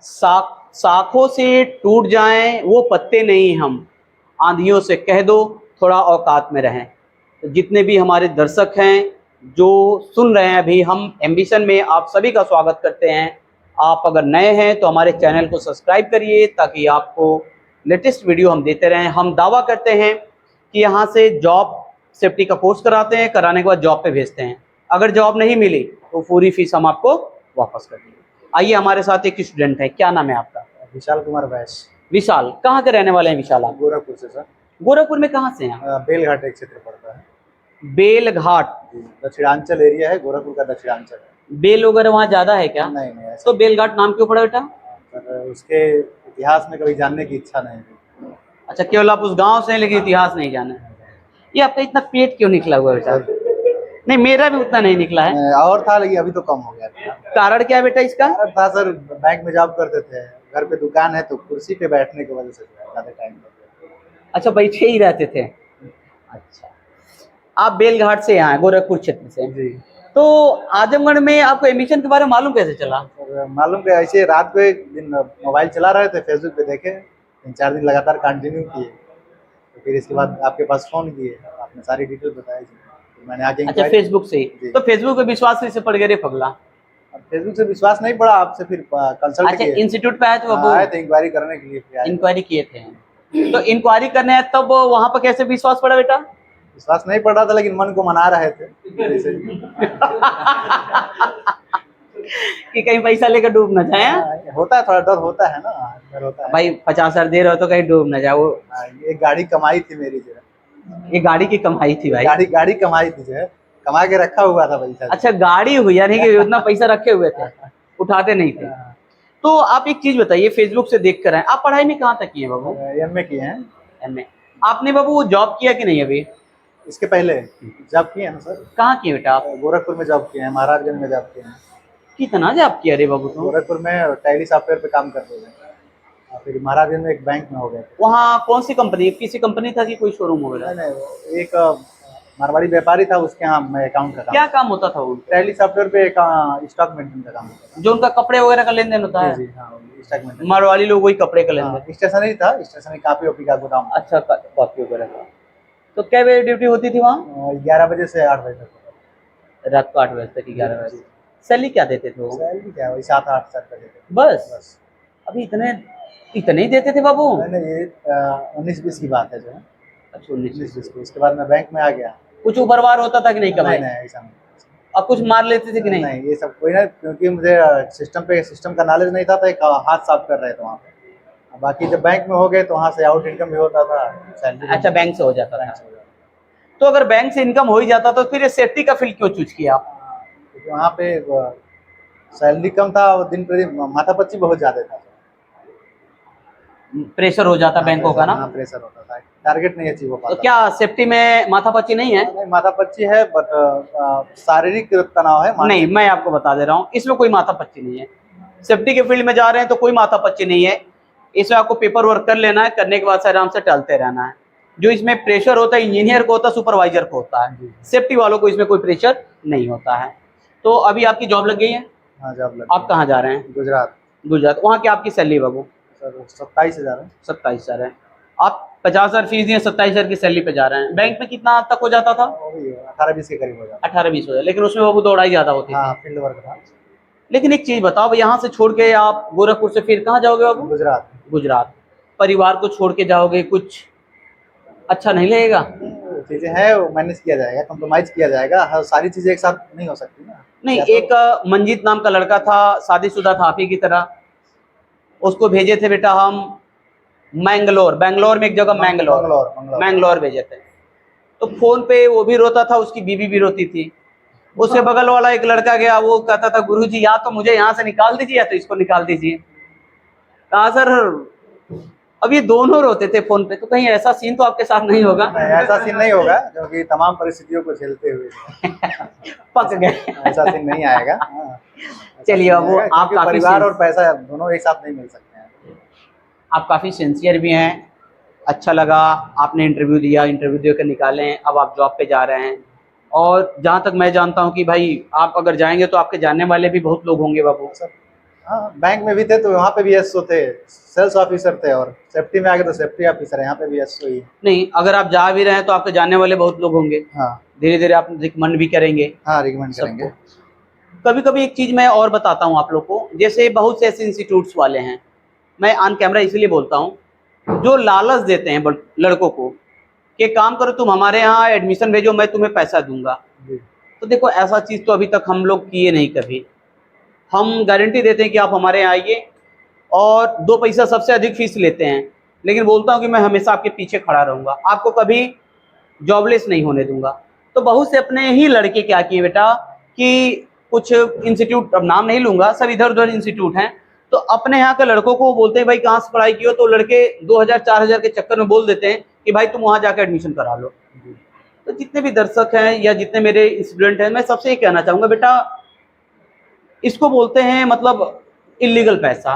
शाखों से टूट जाएं वो पत्ते नहीं हम, आंधियों से कह दो थोड़ा औकात में रहें। तो जितने भी हमारे दर्शक हैं जो सुन रहे हैं अभी, हम एम्बिशन में आप सभी का स्वागत करते हैं। आप अगर नए हैं तो हमारे चैनल को सब्सक्राइब करिए ताकि आपको लेटेस्ट वीडियो हम देते रहें। हम दावा करते हैं कि यहाँ से जॉब सेफ्टी का कोर्स कराते हैं, कराने के बाद जॉब पे भेजते हैं। अगर जॉब नहीं मिली तो पूरी फीस हम आपको वापस कर देंगे। आइए, हमारे साथ एक स्टूडेंट है, क्या नाम है आपका? विशाल कुमार वैश। विशाल, कहाँ के रहने वाले हैं विशाल आप? गोरखपुर से सर। गोरखपुर में कहाँ से हैं? बेलघाट एक क्षेत्र पड़ता है। बेलघाट दक्षिणांचल एरिया है, गोरखपुर का दक्षिणांचल है। बेल वगैरह वहाँ ज्यादा है क्या? नहीं नहीं ऐसा तो बेलघाट नाम क्यों पड़ा बेटा? उसके इतिहास में कभी जानने की इच्छा नहीं थी। अच्छा, केवल आप उस गांव से हैं लेकिन इतिहास नहीं जाना। ये आपका इतना पेट क्यों निकला हुआ है बेटा? नहीं, मेरा भी उतना नहीं निकला है। और था लेकिन अभी तो कम हो गया था। कारण क्या है बेटा इसका? कारण था सर, बैंक में जॉब करते थे, घर पे दुकान है तो कुर्सी पे बैठने की वजह से ज्यादा टाइम लग गया। अच्छा, बैठे ही रहते थे। अच्छा, आप बेलघाट से यहाँ गोरखपुर क्षेत्र से जी। तो आजमगढ़ में आपको एडमिशन के बारे में मालूम कैसे चला? मालूम क्या, ऐसे रात को एक दिन मोबाइल चला रहे थे, फेसबुक पे देखे, 3-4 दिन लगातार कंटिन्यू किए, तो फिर इसके बाद आपके पास फोन किए, आपने सारी डिटेल बताई, तो मैंने आगे। अच्छा, फेसबुक से? तो फेसबुक पे विश्वास कैसे पड़ गया रे पगला? फेसबुक से विश्वास नहीं पड़ा, आपसे फिर कंसल्ट अच्छा, किए। इंस्टीट्यूट पे आए थे आए थे इंक्वायरी करने के लिए। इंक्वायरी किए थे तो इंक्वायरी करने आए तब वहां पर कैसे विश्वास पड़ा बेटा? विश्वास नहीं पड़ रहा था लेकिन मन को मना रहे थे कि कहीं पैसा लेकर डूब न जाए। होता है, थोड़ा डर होता है ना, डर होता है भाई 50,000 दे रहे हो तो कहीं डूब न जाए। वो ये गाड़ी कमाई थी मेरी जो है, ये गाड़ी की कमाई थी भाई? गाड़ी कमाई थी जो है, कमा के रखा हुआ था पैसा। अच्छा, गाड़ी हुई, यानी कि उतना पैसा रखे हुए थे, उठाते नहीं थे। तो आप एक चीज बताइए, फेसबुक से देख कर आए, आप पढ़ाई में कहाँ तक किए बाबू? एमए किए हैं। एमए। आपने बाबू जॉब किया कि नहीं अभी? इसके पहले जॉब किए हैं सर। कहाँ किए बेटा आप? गोरखपुर में जॉब किए हैं, महाराजगंज में जॉब किए हैं। कितना जॉब किया रे बाबू तुम? गोरखपुर में टैली सॉफ्टवेयर पे काम करते थे, फिर महाराजगंज में एक बैंक में हो गए। वहाँ कौन सी कंपनी, किसी कंपनी था कि कोई शोरूम हो गया? नहीं, एक मारवाड़ी व्यापारी था, उसके यहाँ मैं अकाउंट का काम। क्या काम होता था वो? टैली सॉफ्टवेयर पे स्टॉक मेंटेन का काम होता था। जो उनका कपड़े वगैरह का लेन देन होता है? जी हाँ, स्टॉक मेंटेन। मारवाड़ी लोग वही कपड़े का लेन देन। स्टेशनरी था, स्टेशनरी कॉपी वॉपी का गोदाम। अच्छा, कॉपी वगैरह का। तो क्या बजे ड्यूटी होती थी वहाँ? 11 बजे से 8 बजे तक। रात को 8 बजे तक 11 बजे। सैलरी क्या देते थे वो? सैलरी क्या, वही 7-8 हजार देते थे बस? अभी इतने ही देते थे बाबू? नहीं, ये 19-20 की बात है जो है। अच्छा, 19-20 की। उसके बाद मैं बैंक में आ गया। कुछ उबरवार होता था कि नहीं कमाई? नहीं ऐसा नहीं। और कुछ मार लेते थे कि नहीं? नहीं, ये सब कोई ना, क्योंकि मुझे सिस्टम का नॉलेज नहीं था, तो एक हाथ साफ कर रहे थे वहाँ पे। बाकी जब बैंक में हो गए तो वहाँ से आउट इनकम भी होता था, सैलरी। अच्छा, बैंक से हो जाता था। तो अगर बैंक से इनकम हो ही जाता तो फिर सेफ्टी का फील्ड क्यों चूज किया आप? क्योंकि वहाँ पे सैलरी कम था और दिन प्रतिदिन माथापच्ची बहुत ज्यादा था। प्रेशर हो जाता बैंकों का ना? प्रेशर होता था, टारगेट नहीं अचीव हो पाता। तो क्या सेफ्टी में माथापच्ची नहीं है? नहीं, माथापच्ची है, बट शारीरिक तनाव है। नहीं, मैं आपको बता दे रहा हूँ, इसमें कोई माथापच्ची नहीं है। सेफ्टी के फील्ड में जा रहे हैं तो कोई माथापच्ची नहीं है। इसमें आपको पेपर वर्क कर लेना है, करने के बाद से आराम से टलते रहना है। जो इसमें प्रेशर होता है इंजीनियर को होता है, सुपरवाइजर को होता है। सेफ्टी वालों को इसमें कोई प्रेशर नहीं होता है। तो अभी आपकी जॉब लग गई है? हाँ, जॉब लग। आप कहाँ जा रहे हैं? गुजरात। गुजरात। वहाँ की आपकी सैलरी बाबू? सर 27,000 है। 27,000 है। आप 50,000 फीस दिए, 27,000 की सैलरी पे जा रहे हैं। बैंक में कितना तक हो जाता था? 18-20 के करीब हो जाता। 18-20 हो जाए, लेकिन उसमें बाबू दौड़ाई ज्यादा होती हाँ, फील्ड वर्क था। लेकिन एक चीज बताओ, यहाँ से छोड़ के आप गोरखपुर से फिर कहाँ जाओगे बाबू? गुजरात। गुजरात। परिवार को छोड़ के जाओगे, कुछ अच्छा नहीं लगेगा? चीजें हैं, वो मैनेज किया जाएगा, कॉम्प्रोमाइज किया जाएगा। हर सारी चीजें एक साथ नहीं हो सकती ना। नहीं, एक मंजीत नाम का लड़का था, शादीशुदा था आप ही की तरह। उसको भेजे थे बेटा हम बैंगलोर में एक जगह, मैंगलोर भेजे थे। तो फोन पे वो भी रोता था, उसकी बीवी भी रोती थी। उसके बगल वाला एक लड़का गया, वो कहता था गुरुजी या तो मुझे यहाँ से निकाल दीजिए या तो इसको निकाल दीजिए। कहा सर, अब ये दोनों रोते थे फोन पे, तो कहीं ऐसा सीन तो आपके साथ नहीं होगा? नहीं, ऐसा सीन नहीं होगा, क्योंकि तमाम परिस्थितियों को झेलते हुए पक गए। ऐसा सीन नहीं आएगा। चलिए बाबू, आप परिवार और पैसा दोनों एक साथ नहीं मिल सकते हैं। आप काफी सिंसियर भी हैं। अच्छा लगा, आपने इंटरव्यू दिया, इंटरव्यू देकर निकाले, अब आप जॉब पे जा रहे हैं। और जहाँ तक मैं जानता हूँ कि भाई आप अगर जाएंगे तो आपके जानने वाले भी बहुत लोग होंगे बाबू। हाँ, बैंक में भी थे तो वहाँ पे भी एसओ थे, सेल्स ऑफिसर थे, और सेफ्टी में आ गए तो सेफ्टी ऑफिसर है, यहाँ पे भी एसओ ही है। नहीं, अगर आप जा भी रहे हैं तो आपके जानने वाले बहुत लोग होंगे, हाँ धीरे धीरे आप रिकमेंड भी करेंगे हाँ, रिकमेंड सबको। करेंगे। कभी कभी एक चीज़ मैं और बताता हूँ आप लोग को, जैसे बहुत से ऐसे इंस्टीट्यूट्स वाले हैं, मैं ऑन कैमरा इसलिए बोलता हूँ, जो लालच देते हैं लड़कों को कि काम करो तुम हमारे यहाँ एडमिशन भेजो, मैं तुम्हें पैसा दूंगा। जी तो देखो, ऐसा चीज़ तो अभी तक हम लोग किए नहीं कभी। हम गारंटी देते हैं कि आप हमारे यहाँ आइए, और 2 पैसा सबसे अधिक फीस लेते हैं, लेकिन बोलता हूँ कि मैं हमेशा आपके पीछे खड़ा रहूँगा, आपको कभी जॉबलेस नहीं होने दूंगा। तो बहुत से अपने ही लड़के क्या किए बेटा कि कुछ इंस्टीट्यूट, अब नाम नहीं लूंगा, सब इधर उधर इंस्टीट्यूट हैं, तो अपने यहाँ के लड़कों को बोलते हैं भाई कहाँ से पढ़ाई की हो, तो लड़के 2000-4000 के चक्कर में बोल देते हैं कि भाई तुम वहाँ जाकर एडमिशन करा लो। तो जितने भी दर्शक हैं या जितने मेरे स्टूडेंट हैं, मैं सबसे ये कहना चाहूँगा बेटा, इसको बोलते हैं मतलब इलीगल पैसा,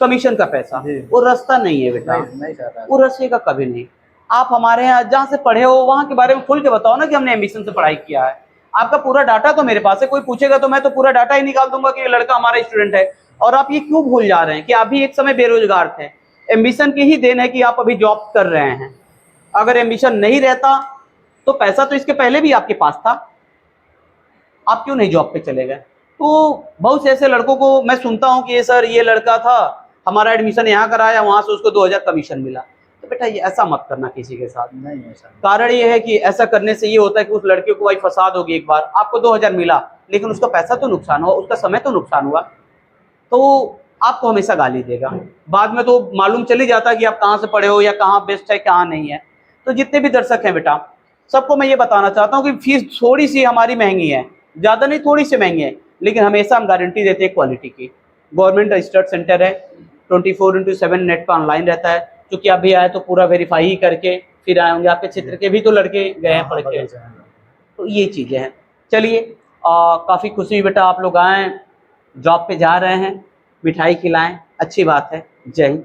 कमीशन का पैसा, जी। वो रास्ता नहीं है बेटा, नहीं चाहता। वो रास्ते का कभी नहीं। आप हमारे यहाँ जहाँ से पढ़े हो वहाँ के बारे में खुल के बताओ ना कि हमने एम्बिशन से पढ़ाई किया है। आपका पूरा डाटा तो मेरे पास है, कोई पूछेगा तो मैं तो पूरा डाटा ही निकाल दूंगा कि ये लड़का हमारा स्टूडेंट है। और आप ये क्यों भूल जा रहे हैं कि आप भी एक समय बेरोजगार थे, एम्बिशन की ही देन है कि आप अभी जॉब कर रहे हैं। अगर एम्बिशन नहीं रहता तो पैसा तो इसके पहले भी आपके पास था, आप क्यों नहीं जॉब पे चले गए? तो बहुत से ऐसे लड़कों को मैं सुनता हूँ कि ये सर ये लड़का था, हमारा एडमिशन यहाँ कराया, वहां से उसको 2000 कमीशन मिला। तो बेटा ये ऐसा मत करना किसी के साथ। नहीं ऐसा नहीं। कारण ये है कि ऐसा करने से ये होता है कि उस लड़के को भाई फसाद होगी, एक बार आपको 2000 मिला लेकिन उसका पैसा तो नुकसान हुआ, उसका समय तो नुकसान हुआ, तो आपको हमेशा गाली देगा। बाद में तो मालूम चली जाता कि आप कहाँ से पढ़े हो या कहाँ बेस्ट है कहाँ नहीं है। तो जितने भी दर्शक हैं बेटा, सबको मैं ये बताना चाहता हूँ कि फीस थोड़ी सी हमारी महंगी है, ज़्यादा नहीं, थोड़ी सी महंगी है, लेकिन हमेशा हम गारंटी देते हैं क्वालिटी की। गवर्नमेंट रजिस्टर्ड सेंटर है, 24/7 नेट पर ऑनलाइन रहता है। क्योंकि अभी आए तो पूरा वेरीफाई ही करके फिर आए होंगे, आपके क्षेत्र के भी तो लड़के गए हैं पढ़ के। तो ये चीज़ें हैं। चलिए, काफ़ी खुशी हुई बेटा, आप लोग आए, जॉब पे जा रहे हैं, मिठाई खिलाएं, अच्छी बात है। जय हिंद।